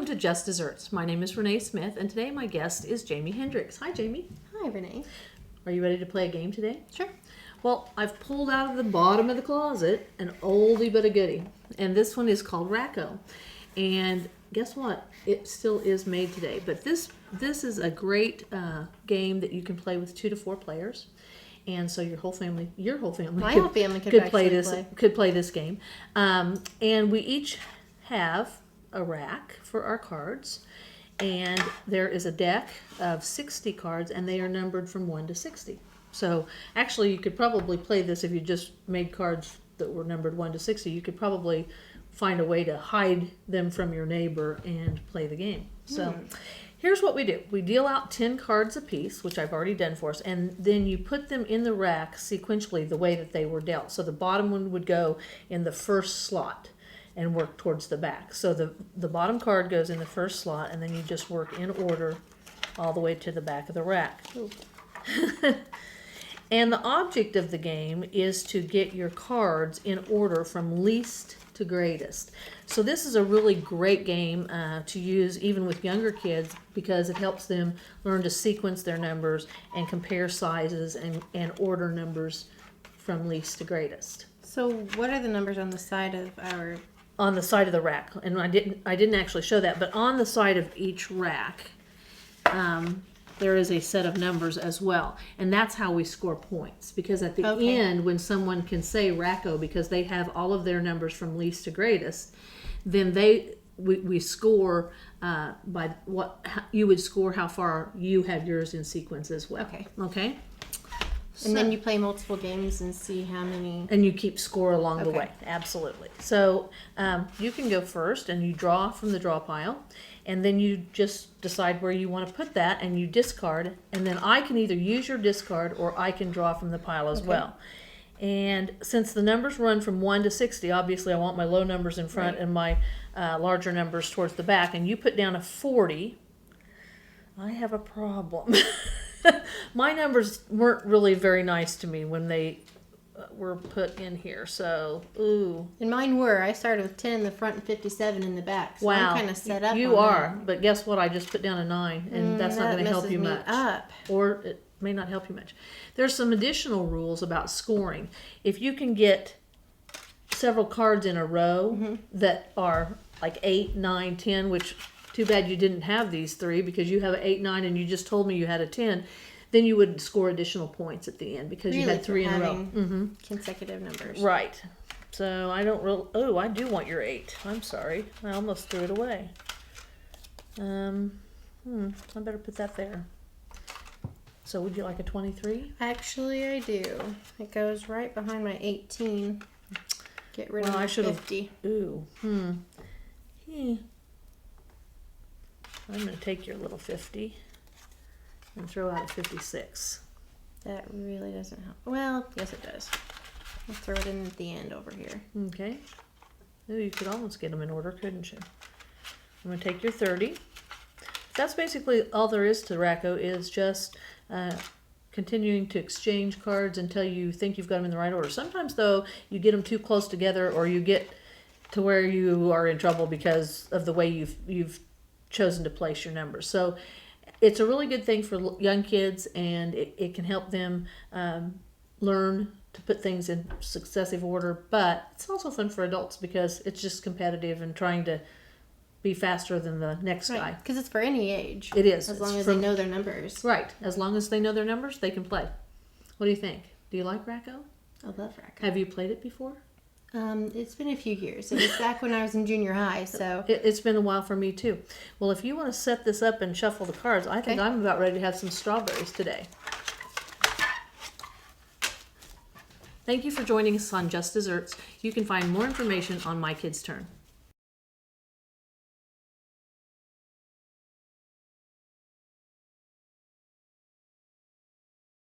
Welcome to Just Desserts. My name is Renee Smith, and today my guest is Jaime Hendricks. Hi, Jaime. Hi, Renee. Are you ready to play a game today? Sure. Well, I've pulled out of the bottom of the closet an oldie but a goodie, and this one is called Racko. And guess what? It still is made today, but this is a great game that you can play with 2 to 4 players. And so your whole family My whole family could play this game. And we each have a rack for our cards, and there is a deck of 60 cards, and they are numbered from 1 to 60. So actually you could probably play this if you just made cards that were numbered 1 to 60. You could probably find a way to hide them from your neighbor and play the game. So here's what we do. We deal out 10 cards apiece, which I've already done for us, and then you put them in the rack sequentially the way that they were dealt. So the bottom one would go in the first slot and work towards the back. So the bottom card goes in the first slot, and then you just work in order all the way to the back of the rack. And the object of the game is to get your cards in order from least to greatest. So this is a really great game to use even with younger kids, because it helps them learn to sequence their numbers and compare sizes and order numbers from least to greatest. So what are the numbers on the side of our... On the side of the rack, and I didn't actually show that, but on the side of each rack there is a set of numbers as well, and that's how we score points, because at the end, when someone can say Racko because they have all of their numbers from least to greatest, then we score by what you would score, how far you have yours in sequence as well. Okay. And then you play multiple games and see how many... And you keep score along the way. Absolutely. So you can go first, and you draw from the draw pile, and then you just decide where you want to put that, and you discard, and then I can either use your discard or I can draw from the pile as well. And since the numbers run from 1 to 60, obviously I want my low numbers in front and my larger numbers towards the back, and you put down a 40, I have a problem. My numbers weren't really very nice to me when they were put in here, so ooh. And mine were. I started with 10 in the front and 57 in the back. So wow, I'm kind of set up. You are, but guess what? I just put down a 9, and that's not going to help you much. Or it may not help you much. There's some additional rules about scoring. If you can get several cards in a row that are like 8, 9, 10, which too bad you didn't have these 3 because you have an 8, 9, and you just told me you had a 10. Then you would score additional points at the end because you had 3 in a row. Consecutive numbers. Right. So I don't really... Oh, I do want your 8. I'm sorry. I almost threw it away. I better put that there. So would you like a 23? Actually, I do. It goes right behind my 18. Get rid of my 50. Ooh. I'm going to take your little 50 and throw out a 56. That really doesn't help. Well, yes it does. I'll throw it in at the end over here. Okay. Ooh, you could almost get them in order, couldn't you? I'm going to take your 30. That's basically all there is to Racko, is just continuing to exchange cards until you think you've got them in the right order. Sometimes, though, you get them too close together, or you get to where you are in trouble because of the way you've chosen to place your numbers. So it's a really good thing for young kids, and it can help them learn to put things in successive order, but it's also fun for adults because it's just competitive and trying to be faster than the next guy. Because it's for any age. It is. As long as they know their numbers. Right. As long as they know their numbers, they can play. What do you think? Do you like Racko? I love Racko. Have you played it before? It's been a few years. It was back when I was in junior high, so... It's been a while for me, too. Well, if you want to set this up and shuffle the cards, I think I'm about ready to have some strawberries today. Thank you for joining us on Just Desserts. You can find more information on My Kids Turn.